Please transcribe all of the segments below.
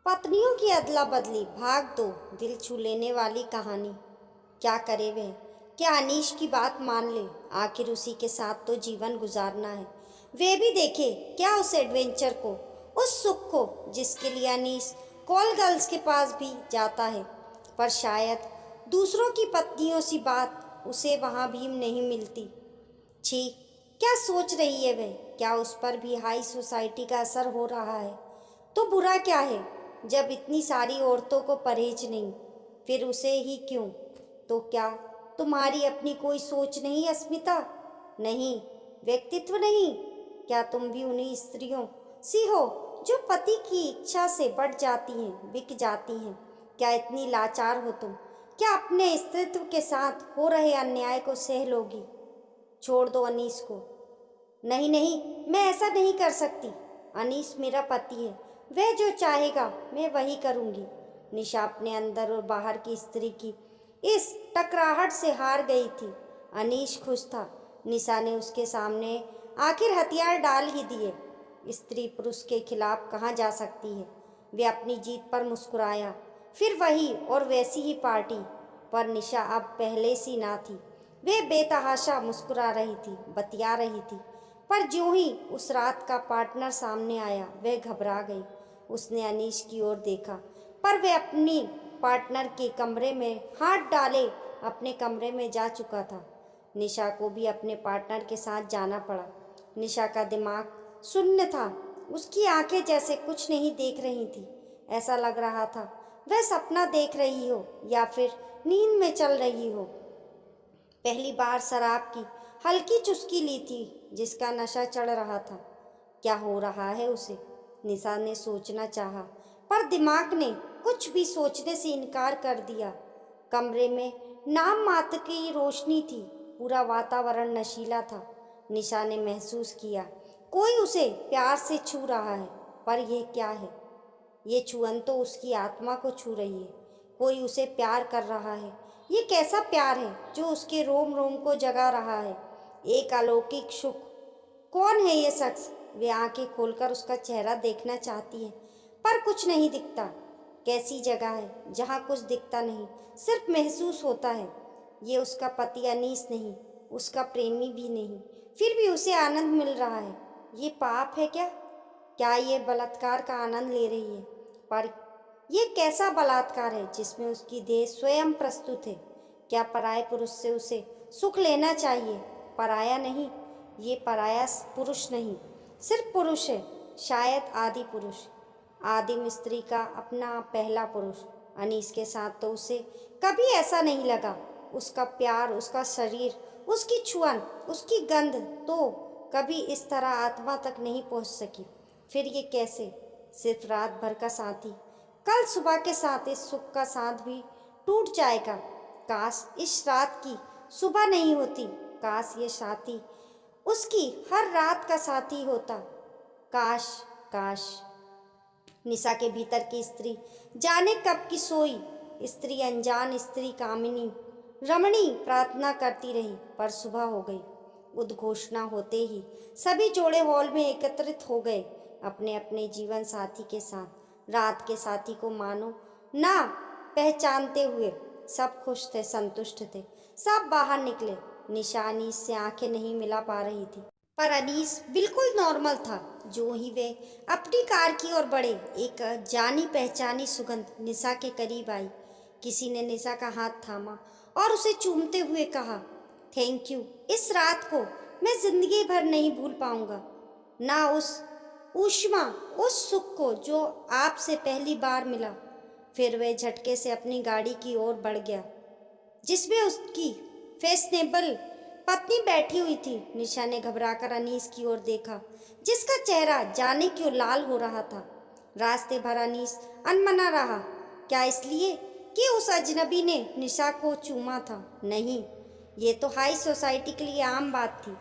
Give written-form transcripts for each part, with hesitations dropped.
पत्नियों की अदला बदली, भाग दो, दिल छू लेने वाली कहानी। क्या करे वह, क्या अनीश की बात मान ले? आखिर उसी के साथ तो जीवन गुजारना है। वे भी देखे क्या उस एडवेंचर को, उस सुख को जिसके लिए अनीश कॉल गर्ल्स के पास भी जाता है। पर शायद दूसरों की पत्नियों सी बात उसे वहाँ भी नहीं मिलती। छी, क्या सोच रही है वह? क्या उस पर भी हाई सोसाइटी का असर हो रहा है? तो बुरा क्या है जब इतनी सारी औरतों को परहेज नहीं, फिर उसे ही क्यों? तो क्या तुम्हारी अपनी कोई सोच नहीं अस्मिता? नहीं, व्यक्तित्व नहीं? क्या तुम भी उन्हीं स्त्रियों सी हो जो पति की इच्छा से बढ़ जाती हैं, बिक जाती हैं? क्या इतनी लाचार हो तुम? क्या अपने स्त्रीत्व के साथ हो रहे अन्याय को सह लोगी? छोड़ दो अनीस को। नहीं नहीं, मैं ऐसा नहीं कर सकती। अनीस मेरा पति है, वह जो चाहेगा मैं वही करूंगी। निशा अपने अंदर और बाहर की स्त्री की इस टकराहट से हार गई थी। अनीश खुश था। निशा ने उसके सामने आखिर हथियार डाल ही दिए। स्त्री पुरुष के खिलाफ कहाँ जा सकती है? वे अपनी जीत पर मुस्कुराया। फिर वही और वैसी ही पार्टी, पर निशा अब पहले सी ना थी। वे बेतहाशा मुस्कुरा रही थी, बतिया रही थी। पर ज्यों ही उस रात का पार्टनर सामने आया, वह घबरा गई। उसने अनीश की ओर देखा, पर वह अपनी पार्टनर के कमरे में हाथ डाले अपने कमरे में जा चुका था। निशा को भी अपने पार्टनर के साथ जाना पड़ा। निशा का दिमाग शून्य था। उसकी आंखें जैसे कुछ नहीं देख रही थी। ऐसा लग रहा था वह सपना देख रही हो या फिर नींद में चल रही हो। पहली बार शराब की हल्की चुस्की ली थी, जिसका नशा चढ़ रहा था। क्या हो रहा है उसे? निशा ने सोचना चाहा, पर दिमाग ने कुछ भी सोचने से इनकार कर दिया। कमरे में नाम मात्र की रोशनी थी, पूरा वातावरण नशीला था। निशा ने महसूस किया कोई उसे प्यार से छू रहा है, पर यह क्या है? ये छुअन तो उसकी आत्मा को छू रही है। कोई उसे प्यार कर रहा है। ये कैसा प्यार है जो उसके रोम रोम को जगा रहा है? एक अलौकिक सुख। कौन है ये शख्स? वे आंखें खोलकर उसका चेहरा देखना चाहती है, पर कुछ नहीं दिखता। कैसी जगह है जहाँ कुछ दिखता नहीं, सिर्फ महसूस होता है। ये उसका पति अनीस नहीं, उसका प्रेमी भी नहीं, फिर भी उसे आनंद मिल रहा है। ये पाप है क्या? क्या ये बलात्कार का आनंद ले रही है? पर यह कैसा बलात्कार है जिसमें उसकी देह स्वयं प्रस्तुत है? क्या पराये पुरुष से उसे सुख लेना चाहिए? पराया नहीं, ये पराया पुरुष नहीं, सिर्फ पुरुष है। शायद आदि पुरुष, आदिम स्त्री का अपना पहला पुरुष। अनीस के साथ तो उसे कभी ऐसा नहीं लगा। उसका प्यार, उसका शरीर, उसकी छुअन, उसकी गंध तो कभी इस तरह आत्मा तक नहीं पहुंच सकी। फिर ये कैसे? सिर्फ रात भर का साथी, कल सुबह के साथ इस सुख का साथ भी टूट जाएगा। काश इस रात की सुबह नहीं होती। काश ये साथी उसकी हर रात का साथी होता। काश, काश। निशा के भीतर की स्त्री जाने कब की सोई। स्त्री अनजान स्त्री कामिनी रमणी प्रार्थना करती रही, पर सुबह हो गई। उद्घोषणा होते ही सभी जोड़े हॉल में एकत्रित हो गए, अपने अपने जीवन साथी के साथ। रात के साथी को मानो ना पहचानते हुए सब खुश थे, संतुष्ट थे। सब बाहर निकले। निशा अनीस से आंखें नहीं मिला पा रही थी, पर अनीस बिल्कुल नॉर्मल था। जो ही वे अपनी कार की ओर बढ़े, एक जानी पहचानी सुगंध निशा के करीब आई। किसी ने निशा का हाथ थामा और उसे चूमते हुए कहा, थैंक यू। इस रात को मैं जिंदगी भर नहीं भूल पाऊंगा, ना उस ऊष्मा, उस सुख को जो आपसे पहली बार मिला। फिर वह झटके से अपनी गाड़ी की ओर बढ़ गया, जिसमें उसकी फैशनेबल पत्नी बैठी हुई थी। निशा ने घबराकर अनीस की ओर देखा, जिसका चेहरा जाने क्यों लाल हो रहा था। रास्ते भर अनीस अनमना रहा। क्या इसलिए कि उस अजनबी ने निशा को चूमा था? नहीं, ये तो हाई सोसाइटी के लिए आम बात थी।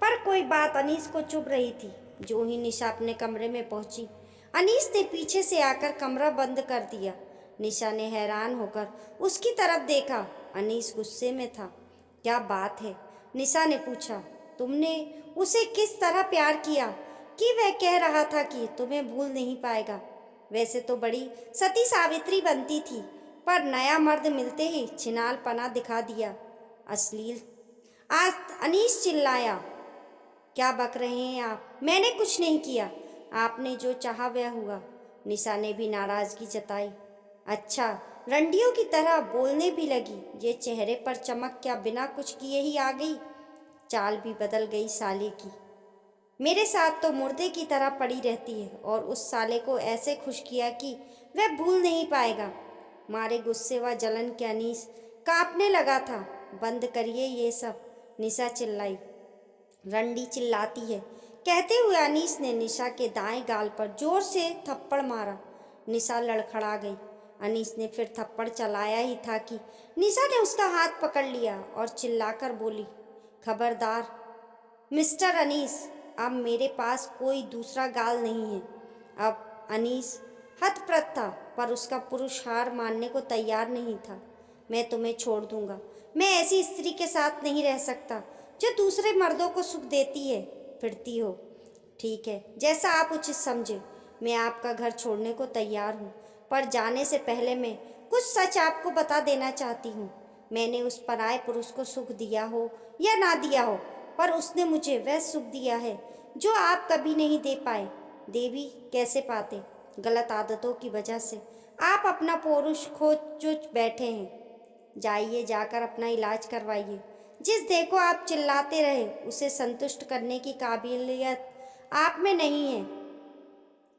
पर कोई बात अनीस को चुभ रही थी। जो ही निशा अपने कमरे में पहुंची, अनीस ने पीछे से आकर कमरा बंद कर दिया। निशा ने हैरान होकर उसकी तरफ देखा। अनीस गुस्से में था। क्या बात है? निशा ने पूछा। तुमने उसे किस तरह प्यार किया कि वह कह रहा था कि तुम्हें भूल नहीं पाएगा? वैसे तो बड़ी सती सावित्री बनती थी, पर नया मर्द मिलते ही छिनालपना दिखा दिया। अश्लील। आज अनीस चिल्लाया। क्या बक रहे हैं आप? मैंने कुछ नहीं किया। आपने जो चाहा वह हुआ। निशा ने भी नाराजगी जताई। अच्छा, रंडियों की तरह बोलने भी लगी। ये चेहरे पर चमक क्या बिना कुछ किए ही आ गई? चाल भी बदल गई साले की। मेरे साथ तो मुर्दे की तरह पड़ी रहती है और उस साले को ऐसे खुश किया कि वह भूल नहीं पाएगा। मारे गुस्से व जलन के अनीस कांपने लगा था। बंद करिए ये सब, निशा चिल्लाई। रंडी चिल्लाती है, कहते हुए अनीस ने निशा के दाएं गाल पर जोर से थप्पड़ मारा। निशा लड़खड़ा गई। अनीस ने फिर थप्पड़ चलाया ही था कि निशा ने उसका हाथ पकड़ लिया और चिल्लाकर बोली, खबरदार मिस्टर अनीस, अब मेरे पास कोई दूसरा गाल नहीं है। अब अनीस हतप्रभ था, पर उसका पुरुष हार मानने को तैयार नहीं था। मैं तुम्हें छोड़ दूंगा। मैं ऐसी स्त्री के साथ नहीं रह सकता जो दूसरे मर्दों को सुख देती है फिरती हो। ठीक है, जैसा आप उचित समझे। मैं आपका घर छोड़ने को तैयार हूँ, पर जाने से पहले मैं कुछ सच आपको बता देना चाहती हूँ। मैंने उस पराये पुरुष को सुख दिया हो या ना दिया हो, पर उसने मुझे वह सुख दिया है जो आप कभी नहीं दे पाए। देवी कैसे पाते? गलत आदतों की वजह से। आप अपना पौरुष खो चुच बैठे हैं। जाइए, जाकर अपना इलाज करवाइए। जिस देह को आप चिल्लाते रहे, उसे संतुष्ट करने की काबिलियत आप में नहीं है।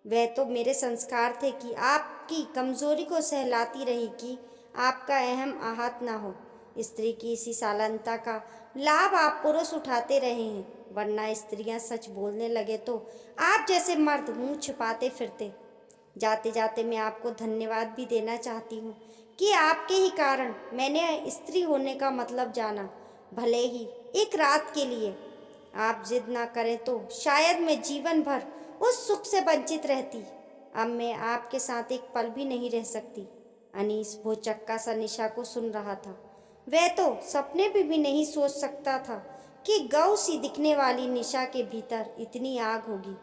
वह तो मेरे संस्कार थे कि आपकी कमजोरी को सहलाती रही कि आपका अहम आहत ना हो। स्त्री की इसी शालीनता का लाभ आप पुरुष उठाते रहे हैं, वरना स्त्रियां सच बोलने लगे तो आप जैसे मर्द मुंह छिपाते फिरते। जाते जाते मैं आपको धन्यवाद भी देना चाहती हूँ कि आपके ही कारण मैंने स्त्री होने का मतलब जाना, भले ही एक रात के लिए। आप जिद ना करें तो शायद मैं जीवन भर उस सुख से वंचित रहती। अब मैं आपके साथ एक पल भी नहीं रह सकती। अनीस भौचक्का सा निशा को सुन रहा था। वह तो सपने में भी नहीं सोच सकता था कि गौ सी दिखने वाली निशा के भीतर इतनी आग होगी।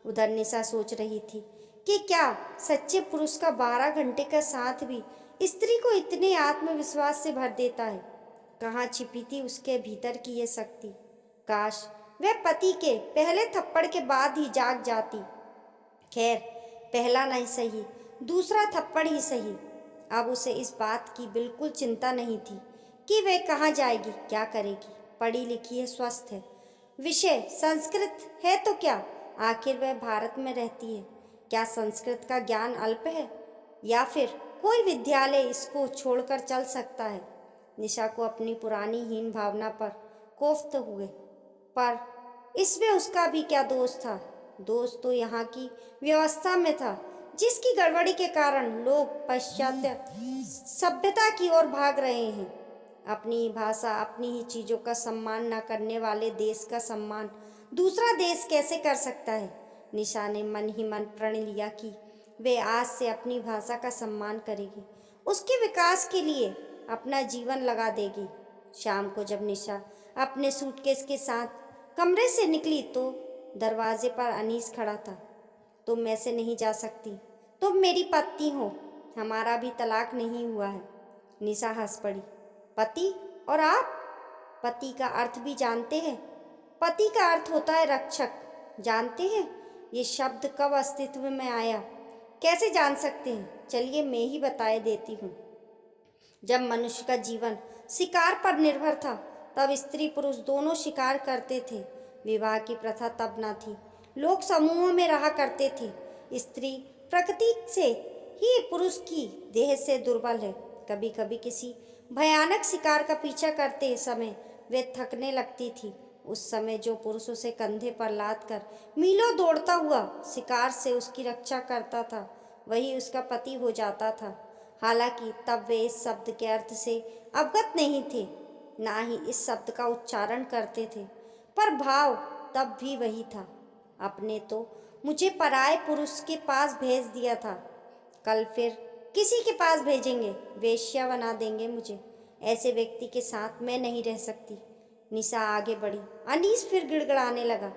उधर निशा सोच रही थी कि क्या सच्चे पुरुष का 12 घंटे का साथ भी स्त्री को इतने आत्मविश्वास से भर देता है? कहाँ छिपी थी उसके भीतर की ये शक्ति? काश वह पति के पहले थप्पड़ के बाद ही जाग जाती। खैर, पहला नहीं सही, दूसरा थप्पड़ ही सही। अब उसे इस बात की बिल्कुल चिंता नहीं थी कि वह कहाँ जाएगी, क्या करेगी। पढ़ी लिखी है, स्वस्थ है। विषय संस्कृत है तो क्या, आखिर वह भारत में रहती है। क्या संस्कृत का ज्ञान अल्प है, या फिर कोई विद्यालय इसको छोड़कर चल सकता है? निशा को अपनी पुरानी हीन भावना पर कोफ्त हुए, पर इसमें उसका भी क्या दोष था? दोष तो यहाँ की व्यवस्था में था, जिसकी गड़बड़ी के कारण लोग पाश्चात्य सभ्यता की ओर भाग रहे हैं। अपनी ही भाषा, अपनी ही चीज़ों का सम्मान न करने वाले देश का सम्मान दूसरा देश कैसे कर सकता है? निशा ने मन ही मन प्रण लिया कि वे आज से अपनी भाषा का सम्मान करेगी, उसके विकास के लिए अपना जीवन लगा देगी। शाम को जब निशा अपने सूटकेस के साथ कमरे से निकली तो दरवाजे पर अनीस खड़ा था। तुम ऐसे नहीं जा सकती, तुम मेरी पत्नी हो, हमारा भी तलाक नहीं हुआ है। निशा हंस पड़ी। पति? और आप पति का अर्थ भी जानते हैं? पति का अर्थ होता है रक्षक। जानते हैं ये शब्द कब अस्तित्व में आया? कैसे जान सकते हैं? चलिए मैं ही बताए देती हूँ। जब मनुष्य का जीवन शिकार पर निर्भर था, तब स्त्री पुरुष दोनों शिकार करते थे। विवाह की प्रथा तब न थी। लोग समूहों में रहा करते थे। स्त्री प्रकृति से ही पुरुष की देह से दुर्बल है। कभी कभी किसी भयानक शिकार का पीछा करते समय वे थकने लगती थी। उस समय जो पुरुष उसे कंधे पर लाद कर मीलों दौड़ता हुआ शिकार से उसकी रक्षा करता था, वही उसका पति हो जाता था। हालांकि तब वे इस शब्द के अर्थ से अवगत नहीं थे, ना ही इस शब्द का उच्चारण करते थे, पर भाव तब भी वही था। अपने तो मुझे पराये पुरुष के पास भेज दिया था, कल फिर किसी के पास भेजेंगे, वेश्या बना देंगे मुझे। ऐसे व्यक्ति के साथ मैं नहीं रह सकती। निशा आगे बढ़ी। अनीस फिर गिड़गिड़ाने लगा।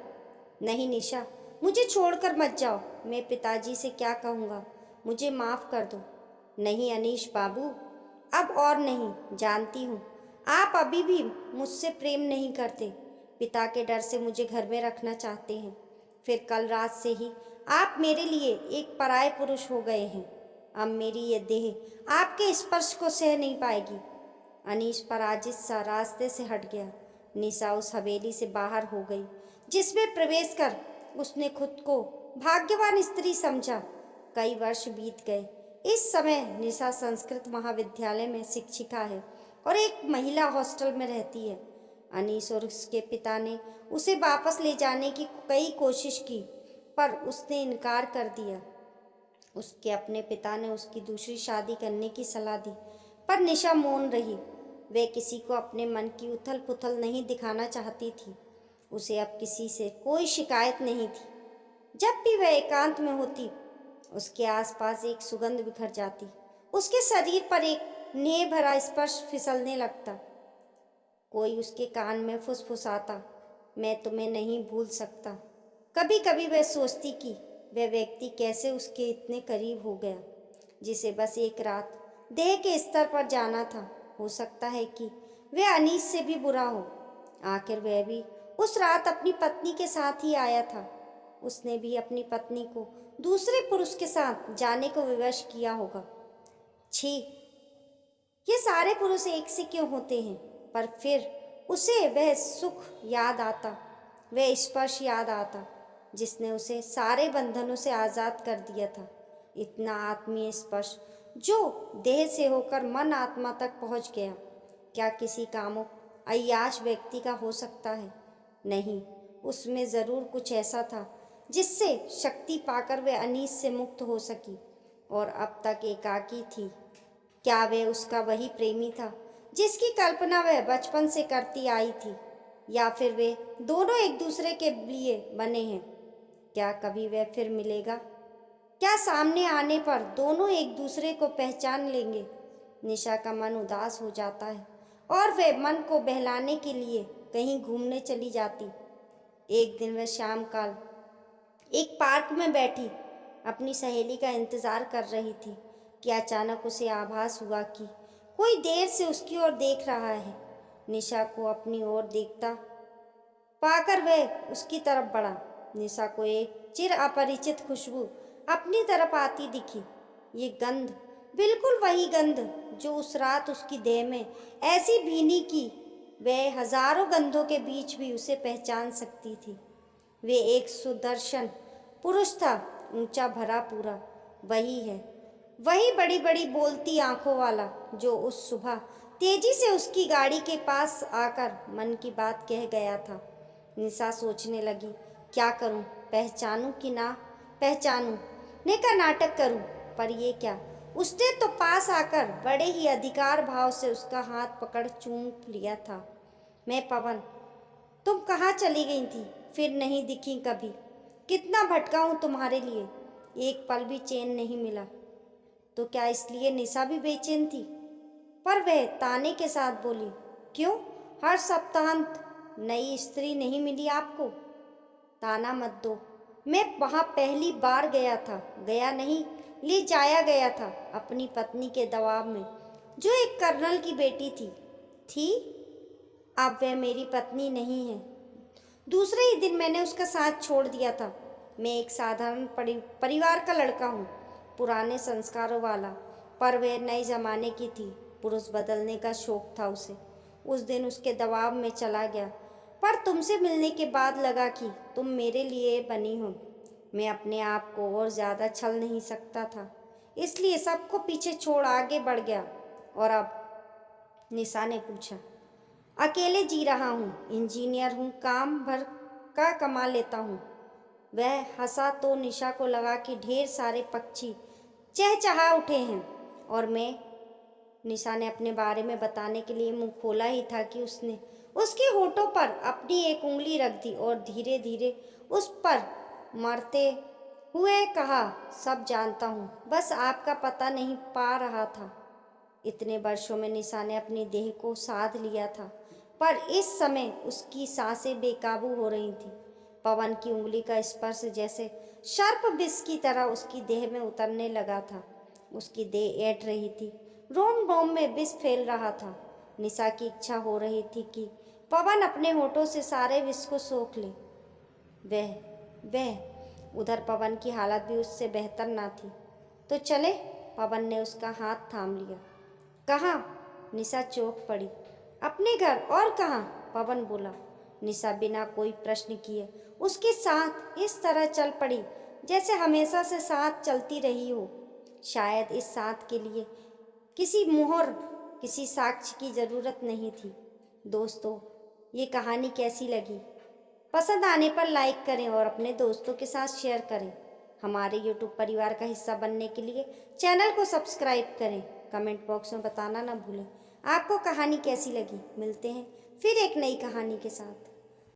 नहीं निशा, मुझे छोड़कर मत जाओ। मैं पिताजी से क्या कहूँगा? मुझे माफ़ कर दो। नहीं अनीश बाबू, अब और नहीं। जानती हूँ आप अभी भी मुझसे प्रेम नहीं करते। पिता के डर से मुझे घर में रखना चाहते हैं। फिर कल रात से ही आप मेरे लिए एक पराये पुरुष हो गए हैं। अब मेरी ये देह आपके स्पर्श को सह नहीं पाएगी। अनीश पराजित सा रास्ते से हट गया। निशा उस हवेली से बाहर हो गई जिसमें प्रवेश कर उसने खुद को भाग्यवान स्त्री समझा। कई वर्ष बीत गए। इस समय निशा संस्कृत महाविद्यालय में शिक्षिका है और एक महिला हॉस्टल में रहती है। अनीस और उसके पिता ने उसे वापस ले जाने की कई कोशिश की पर उसने इनकार कर दिया। उसके अपने पिता ने उसकी दूसरी शादी करने की सलाह दी पर निशा मौन रही। वे किसी को अपने मन की उथल पुथल नहीं दिखाना चाहती थी। उसे अब किसी से कोई शिकायत नहीं थी। जब भी वह एकांत में होती उसके आसपास एक सुगंध बिखर जाती। उसके शरीर पर एक नेह भरा स्पर्श फिसलने लगता। कोई उसके कान में फुसफुसाता, मैं तुम्हें नहीं भूल सकता। कभी कभी वह सोचती कि वह व्यक्ति कैसे उसके इतने करीब हो गया, जिसे बस एक रात देह के स्तर पर जाना था। हो सकता है कि वह अनीस से भी बुरा हो। आखिर वह भी उस रात अपनी पत्नी के साथ ही आया था। उसने भी अपनी पत्नी को दूसरे पुरुष के साथ जाने को विवश किया होगा। छी, ये सारे पुरुष एक से क्यों होते हैं? पर फिर उसे वह सुख याद आता, वह स्पर्श याद आता जिसने उसे सारे बंधनों से आज़ाद कर दिया था। इतना आत्मीय स्पर्श जो देह से होकर मन आत्मा तक पहुंच गया। क्या किसी कामुक अय्याश व्यक्ति का हो सकता है? नहीं, उसमें ज़रूर कुछ ऐसा था जिससे शक्ति पाकर वह अनीस से मुक्त हो सकी और अब तक एकाकी थी। क्या वह उसका वही प्रेमी था जिसकी कल्पना वह बचपन से करती आई थी, या फिर वे दोनों एक दूसरे के लिए बने हैं? क्या कभी वह फिर मिलेगा? क्या सामने आने पर दोनों एक दूसरे को पहचान लेंगे? निशा का मन उदास हो जाता है और वह मन को बहलाने के लिए कहीं घूमने चली जाती। एक दिन वह शाम काल एक पार्क में बैठी अपनी सहेली का इंतजार कर रही थी कि अचानक उसे आभास हुआ कि कोई देर से उसकी ओर देख रहा है। निशा को अपनी ओर देखता पाकर वह उसकी तरफ बढ़ा। निशा को एक चिर अपरिचित खुशबू अपनी तरफ आती दिखी। ये गंध बिल्कुल वही गंध जो उस रात उसकी देह में ऐसी भीनी कि वह हजारों गंधों के बीच भी उसे पहचान सकती थी। वे एक सुदर्शन पुरुष था, ऊंचा भरा पूरा। वही है, वही बड़ी बड़ी बोलती आंखों वाला जो उस सुबह तेजी से उसकी गाड़ी के पास आकर मन की बात कह गया था। निशा सोचने लगी, क्या करूं, पहचानूं कि ना पहचानूं, ने का नाटक करूं? पर ये क्या, उसने तो पास आकर बड़े ही अधिकार भाव से उसका हाथ पकड़ चूम लिया था। मैं पवन, तुम कहाँ चली गई थी? फिर नहीं दिखी कभी। कितना भटका हूँ तुम्हारे लिए, एक पल भी चैन नहीं मिला। तो क्या इसलिए निशा भी बेचैन थी? पर वह ताने के साथ बोली, क्यों, हर सप्ताहांत नई स्त्री नहीं मिली आपको? ताना मत दो, मैं वहाँ पहली बार गया था, गया नहीं ले जाया गया था अपनी पत्नी के दबाव में, जो एक कर्नल की बेटी थी। अब वह मेरी पत्नी नहीं है। दूसरे ही दिन मैंने उसका साथ छोड़ दिया था। मैं एक साधारण परिवार का लड़का हूँ, पुराने संस्कारों वाला, पर वह नए जमाने की थी। पुरुष बदलने का शौक था उसे। उस दिन उसके दबाव में चला गया, पर तुमसे मिलने के बाद लगा कि तुम मेरे लिए बनी हो। मैं अपने आप को और ज़्यादा छल नहीं सकता था, इसलिए सबको पीछे छोड़ आगे बढ़ गया। और अब? निशा ने पूछा। अकेले जी रहा हूँ, इंजीनियर हूँ, काम भर का कमा लेता हूँ। वह हंसा तो निशा को लगा कि ढेर सारे पक्षी चहचहा उठे हैं और मैं। निशा ने अपने बारे में बताने के लिए मुंह खोला ही था कि उसने उसके होठों पर अपनी एक उंगली रख दी और धीरे धीरे उस पर मरते हुए कहा, सब जानता हूँ, बस आपका पता नहीं पा रहा था। इतने वर्षों में निशा ने अपनी देह को साध लिया था, पर इस समय उसकी सांसें बेकाबू हो रही थी। पवन की उंगली का स्पर्श जैसे शार्प विष की तरह उसकी देह में उतरने लगा था। उसकी देह ऐंठ रही थी, रोम रोम में विष फैल रहा था। निशा की इच्छा हो रही थी कि पवन अपने होठों से सारे विष को सोख ले। वह वह उधर पवन की हालत भी उससे बेहतर ना थी। तो चले, पवन ने उसका हाथ थाम लिया। कहाँ? निशा चौंक पड़ी। अपने घर, और कहाँ? पवन बोला। निशा बिना कोई प्रश्न किए उसके साथ इस तरह चल पड़ी जैसे हमेशा से साथ चलती रही हो। शायद इस साथ के लिए किसी मोहर, किसी साक्ष्य की ज़रूरत नहीं थी। दोस्तों, ये कहानी कैसी लगी? पसंद आने पर लाइक करें और अपने दोस्तों के साथ शेयर करें। हमारे YouTube परिवार का हिस्सा बनने के लिए चैनल को सब्सक्राइब करें। कमेंट बॉक्स में बताना ना भूलें आपको कहानी कैसी लगी। मिलते हैं फिर एक नई कहानी के साथ।